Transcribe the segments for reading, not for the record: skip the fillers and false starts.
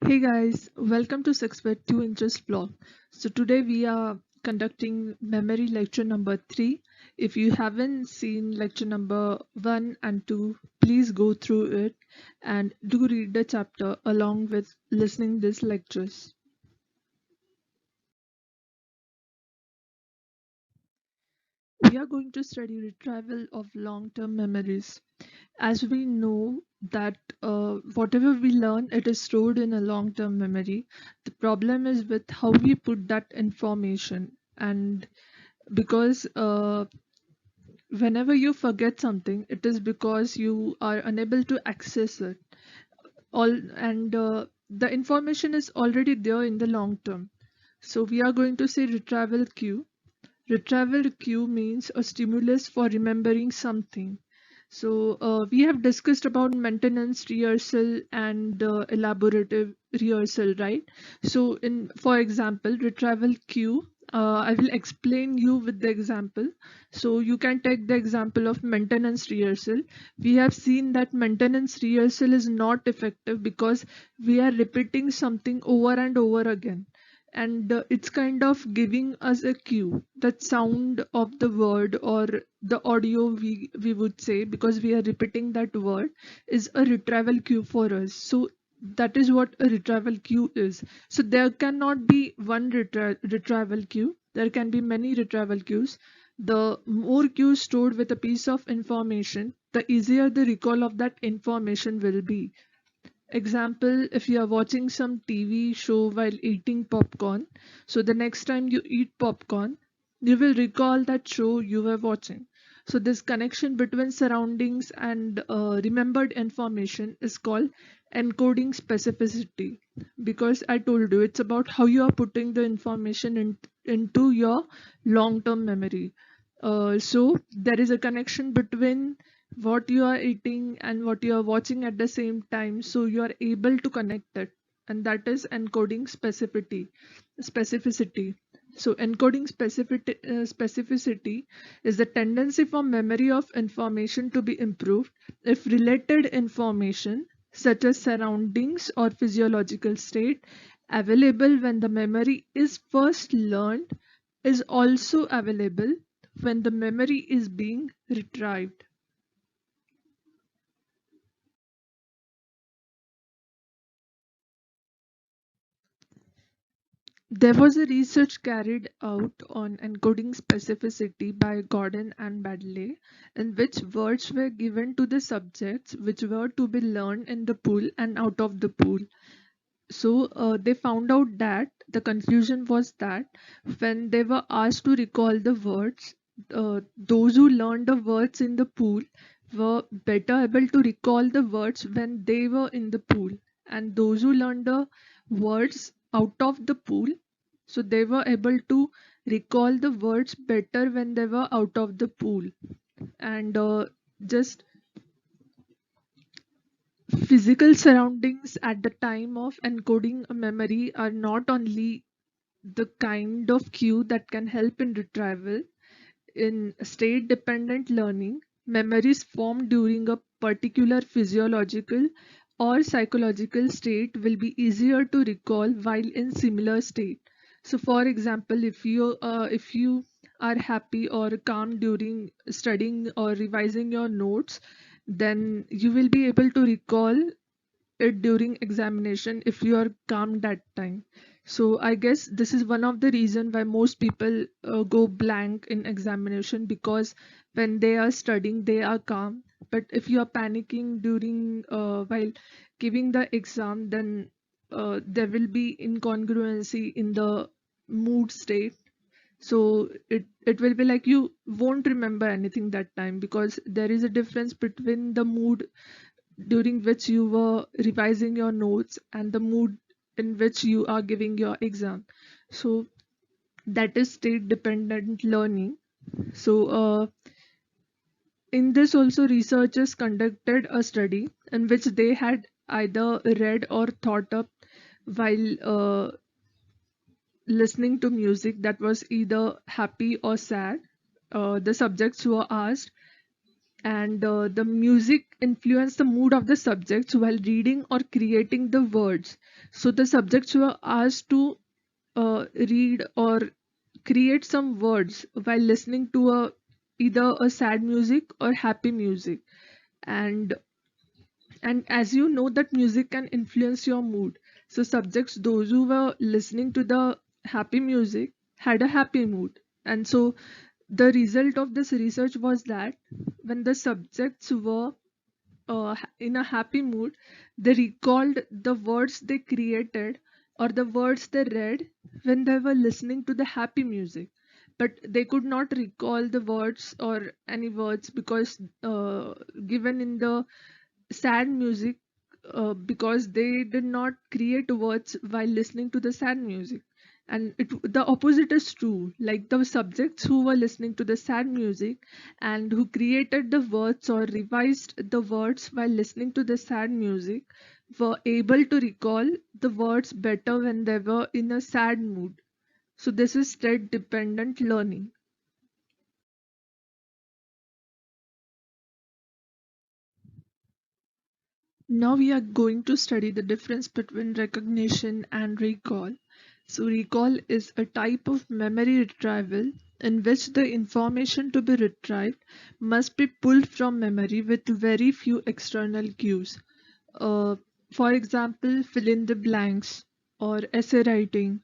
Hey guys, welcome to 6 by 2 inches vlog. So today we are conducting memory lecture number 3. If you haven't seen lecture number 1 and 2, please go through it and do read the chapter along with listening these lectures. We are going to study retrieval of long-term memories. As we know that whatever we learn, it is stored in a long-term memory. The problem is with how we put that information, and because whenever you forget something, it is because you are unable to access it all, and the information is already there in the long term. So we are going to say retrieval cue. Retrieval cue means a stimulus for remembering something. So we have discussed about maintenance rehearsal and elaborative rehearsal, right? So for example, retrieval cue, I will explain you with the example. So you can take the example of maintenance rehearsal. We have seen that maintenance rehearsal is not effective because we are repeating something over and over again, and it's kind of giving us a cue, that sound of the word or the audio, we would say, because we are repeating that word, is a retrieval cue for us. So that is what a retrieval cue is. So there cannot be one retrieval cue, there can be many retrieval cues. The more cues stored with a piece of information, the easier the recall of that information will be. Example, if you are watching some TV show while eating popcorn, so the next time you eat popcorn, you will recall that show you were watching. So this connection between surroundings and remembered information is called encoding specificity, because I told you it's about how you are putting the information into your long-term memory. So there is a connection between what you are eating and what you are watching at the same time, so you are able to connect it, and that is encoding specificity. So encoding specificity is the tendency for memory of information to be improved if related information, such as surroundings or physiological state, available when the memory is first learned, is also available when the memory is being retrieved. There was a research carried out on encoding specificity by Gordon and Baddeley, in which words were given to the subjects which were to be learned in the pool and out of the pool. So they found out that the conclusion was that when they were asked to recall the words, those who learned the words in the pool were better able to recall the words when they were in the pool, and those who learned the words out of the pool, so they were able to recall the words better when they were out of the pool. And just physical surroundings at the time of encoding a memory are not only the kind of cue that can help in retrieval. In state dependent learning, memories formed during a particular physiological or psychological state will be easier to recall while in similar state. So for example, if you are happy or calm during studying or revising your notes, then you will be able to recall it during examination if you are calm that time. So I guess this is one of the reason why most people go blank in examination, because when they are studying they are calm, but if you are panicking during while giving the exam, then there will be incongruency in the mood state. So it will be like you won't remember anything that time, because there is a difference between the mood during which you were revising your notes and the mood in which you are giving your exam. So that is state dependent learning. So in this also, researchers conducted a study in which they had either read or thought up while listening to music that was either happy or sad. The subjects were asked and the music influenced the mood of the subjects while reading or creating the words. So the subjects were asked to read or create some words while listening to either a sad music or happy music. And and as you know that music can influence your mood, so subjects those who were listening to the happy music had a happy mood. And so the result of this research was that when the subjects were in a happy mood, they recalled the words they created or the words they read when they were listening to the happy music. But they could not recall the words or any words because given in the sad music, because they did not create words while listening to the sad music. And the opposite is true, like the subjects who were listening to the sad music and who created the words or revised the words while listening to the sad music were able to recall the words better when they were in a sad mood. So this is state dependent learning. Now we are going to study the difference between recognition and recall. So recall is a type of memory retrieval in which the information to be retrieved must be pulled from memory with very few external cues. Uh, for example, fill in the blanks or essay writing.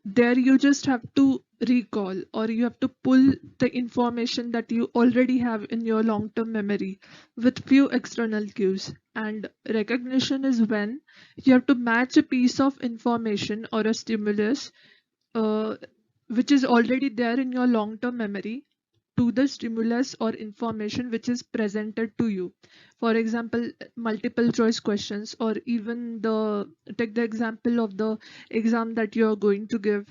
There you just have to recall or you have to pull the information that you already have in your long-term memory with few external cues. And recognition is when you have to match a piece of information or a stimulus uh, which is already there in your long-term memory to the stimulus or information which is presented to you. For example, multiple choice questions, or even take the example of the exam that you are going to give,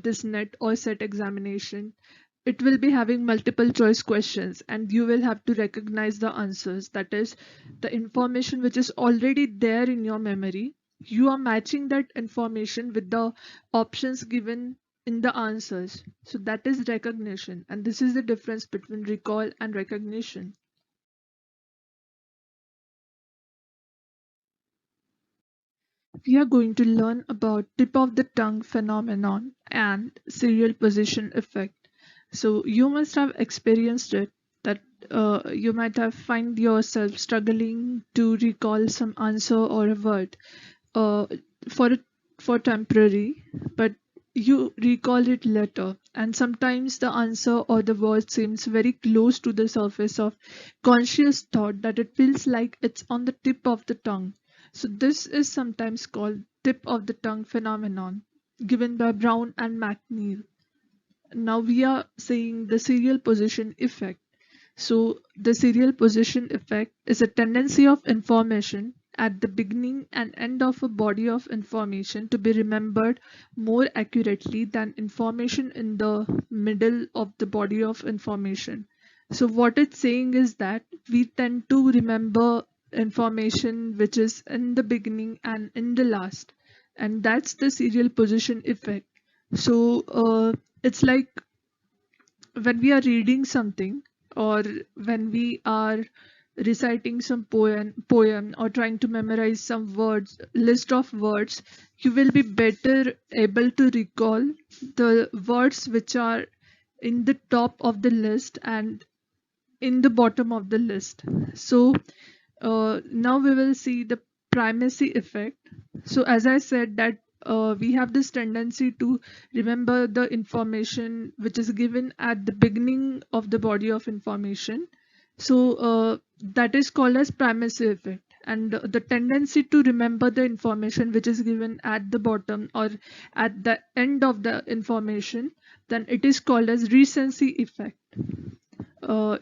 this net or set examination. It will be having multiple choice questions and you will have to recognize the answers. That is the information which is already there in your memory. You are matching that information with the options given in the answers. So that is recognition, and this is the difference between recall and recognition. We are going to learn about tip of the tongue phenomenon and serial position effect. So you must have experienced it, that you might have find yourself struggling to recall some answer or a word uh, for for temporary, but you recall it later, and sometimes the answer or the word seems very close to the surface of conscious thought that it feels like it's on the tip of the tongue. So this is sometimes called tip of the tongue phenomenon, given by Brown and McNeil. Now we are saying the serial position effect. So, the serial position effect is a tendency of information at the beginning and end of a body of information to be remembered more accurately than information in the middle of the body of information. So, what it's saying is that we tend to remember information which is in the beginning and in the last, and that's the serial position effect. So, it's like when we are reading something or when we are reciting some poem or trying to memorize some words list of words, you will be better able to recall the words which are in the top of the list and in the bottom of the list. So now we will see the primacy effect. So as I said that we have this tendency to remember the information which is given at the beginning of the body of information. So that is called as primacy effect. And the tendency to remember the information which is given at the bottom or at the end of the information, then it is called as recency effect.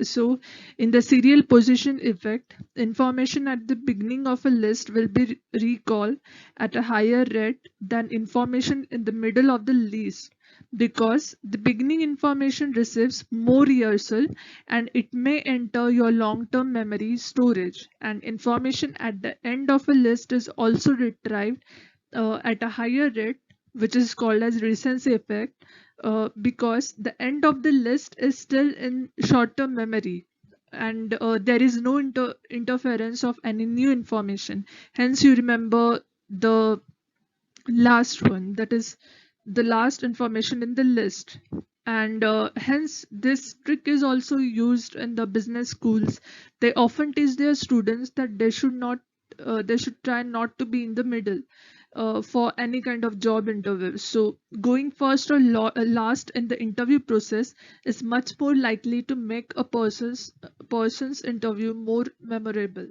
So in the serial position effect, information at the beginning of a list will be recalled at a higher rate than information in the middle of the list, because the beginning information receives more rehearsal and it may enter your long-term memory storage, and information at the end of a list is also retrieved at a higher rate, which is called as recency effect, because the end of the list is still in short-term memory. and there is no interference of any new information. Hence, you remember the last one, that is the last information in the list. And hence, this trick is also used in the business schools. They often teach their students that they should try not to be in the middle for any kind of job interview. So going first or last in the interview process is much more likely to make a person's interview more memorable.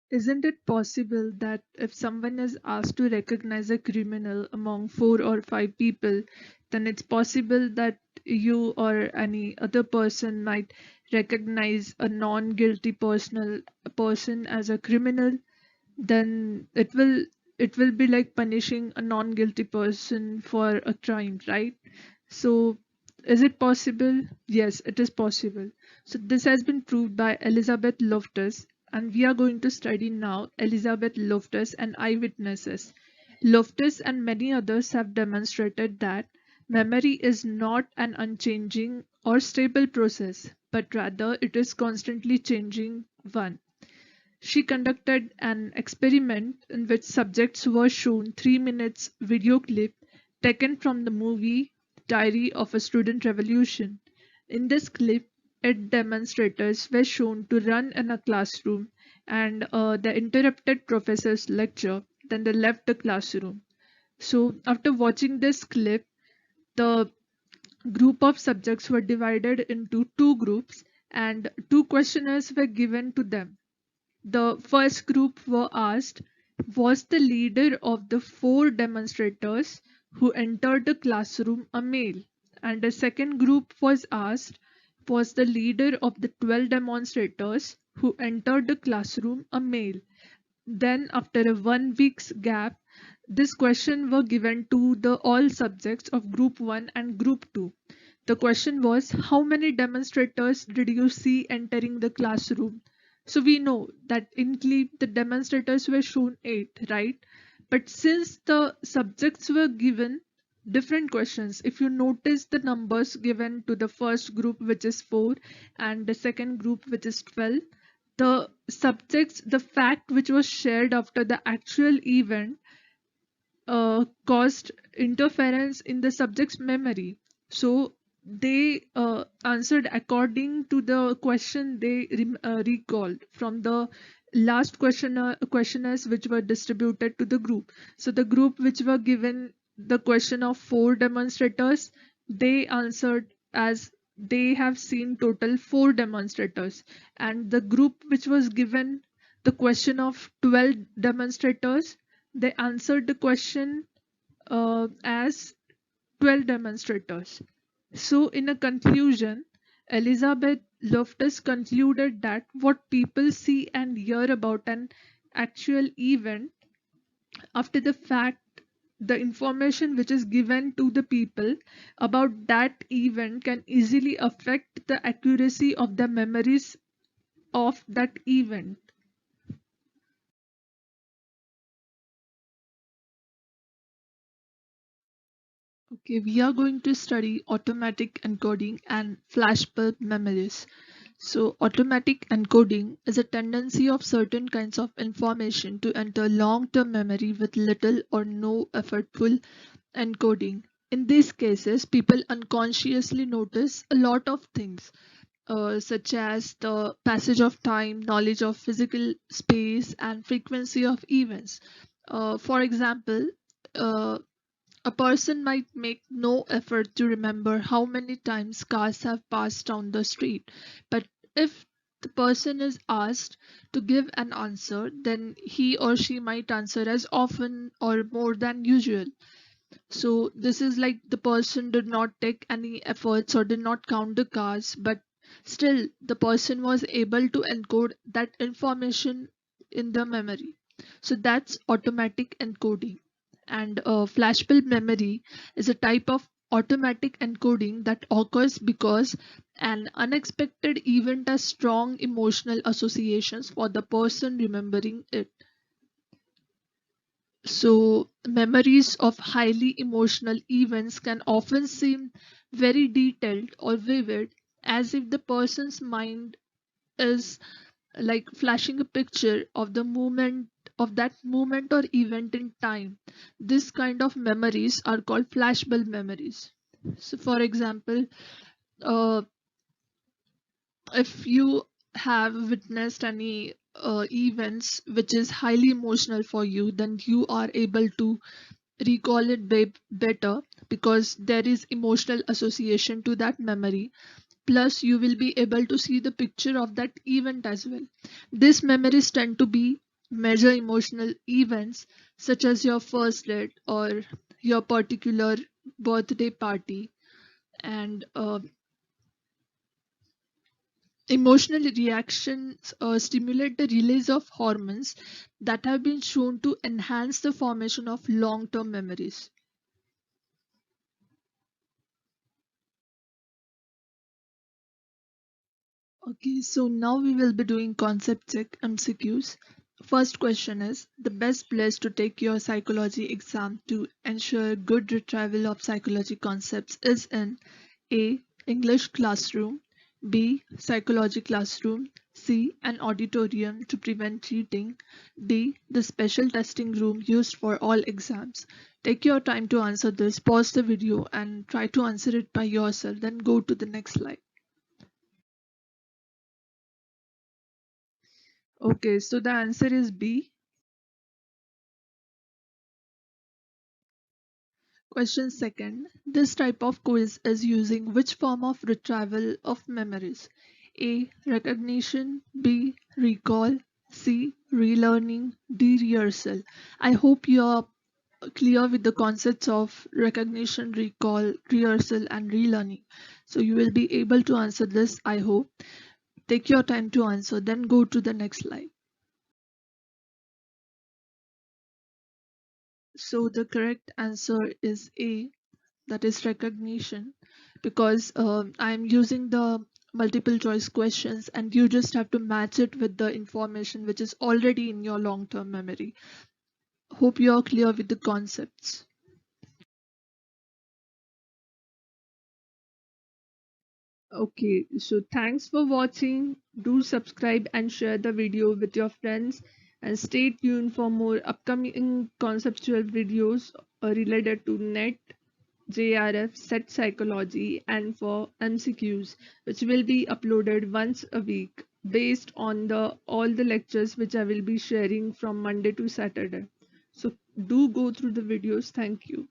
Isn't it possible that if someone is asked to recognize a criminal among 4 or 5 people, then it's possible that you or any other person might recognize a non-guilty person as a criminal? Then it will be like punishing a non-guilty person for a crime, right? So is it possible? Yes, it is possible. So this has been proved by Elizabeth Loftus, and we are going to study now Elizabeth Loftus and eyewitnesses. Loftus and many others have demonstrated that memory is not an unchanging or stable process, but rather it is constantly changing one. She conducted an experiment in which subjects were shown 3 minutes video clip taken from the movie Diary of a Student Revolution. In this clip, eight demonstrators were shown to run in a classroom and they interrupted professor's lecture. Then they left the classroom. So after watching this clip, the group of subjects were divided into two groups and two questionnaires were given to them. The first group were asked, was the leader of the four demonstrators who entered the classroom a male? And the second group was asked, was the leader of the 12 demonstrators who entered the classroom a male? Then, after a 1 week's gap, this question were given to the all subjects of group 1 and group 2. The question was, how many demonstrators did you see entering the classroom? So we know that in clip the demonstrators were shown 8, right? But since the subjects were given different questions, if you notice the numbers given to the first group, which is 4, and the second group, which is 12, the subjects, the fact which was shared after the actual event caused interference in the subject's memory. So they answered according to the question they recalled from the last questionnaires which were distributed to the group. So the group which were given the question of 4 demonstrators, they answered as they have seen total 4 demonstrators, and the group which was given the question of 12 demonstrators, they answered the question as 12 demonstrators. So, in a conclusion, Elizabeth Loftus concluded that what people see and hear about an actual event after the fact, the information which is given to the people about that event can easily affect the accuracy of the memories of that event. Okay, we are going to study automatic encoding and flashbulb memories. So, automatic encoding is a tendency of certain kinds of information to enter long-term memory with little or no effortful encoding. In these cases, people unconsciously notice a lot of things, such as the passage of time, knowledge of physical space, and frequency of events. For example, uh, a person might make no effort to remember how many times cars have passed down the street, but if the person is asked to give an answer, then he or she might answer as often or more than usual. So, this is like the person did not take any efforts or did not count the cars, but still the person was able to encode that information in the memory. So, that's automatic encoding. And flashbulb memory is a type of automatic encoding that occurs because an unexpected event has strong emotional associations for the person remembering it. So, memories of highly emotional events can often seem very detailed or vivid, as if the person's mind is like flashing a picture of the moment of that moment or event in time. This kind of memories are called flashbulb memories. So, for example, uh, if you have witnessed any events which is highly emotional for you, then you are able to recall it better because there is emotional association to that memory. Plus you will be able to see the picture of that event as well. These memories tend to be major emotional events such as your first date or your particular birthday party. And emotional reactions stimulate the release of hormones that have been shown to enhance the formation of long term memories. Okay, so now we will be doing concept check MCQs. First question is the best place to take your psychology exam to ensure good retrieval of psychology concepts is in A. English classroom, B. Psychology classroom, C. An auditorium to prevent cheating, D. The special testing room used for all exams. Take your time to answer this, pause the video and try to answer it by yourself, then go to the next slide. Okay, so the answer is B. Question second. This type of quiz is using which form of retrieval of memories? A. Recognition. B. Recall. C. Relearning. D. Rehearsal. I hope you are clear with the concepts of recognition, recall, rehearsal, and relearning. So you will be able to answer this, I hope. Take your time to answer, then go to the next slide. So the correct answer is A, that is recognition, because I'm using the multiple choice questions and you just have to match it with the information which is already in your long term memory. Hope you're clear with the concepts. Okay, so thanks for watching. Do subscribe and share the video with your friends, and stay tuned for more upcoming conceptual videos related to NET, JRF, set psychology, and for MCQs, which will be uploaded once a week based on the all the lectures which I will be sharing from Monday to Saturday. So do go through the videos. Thank you.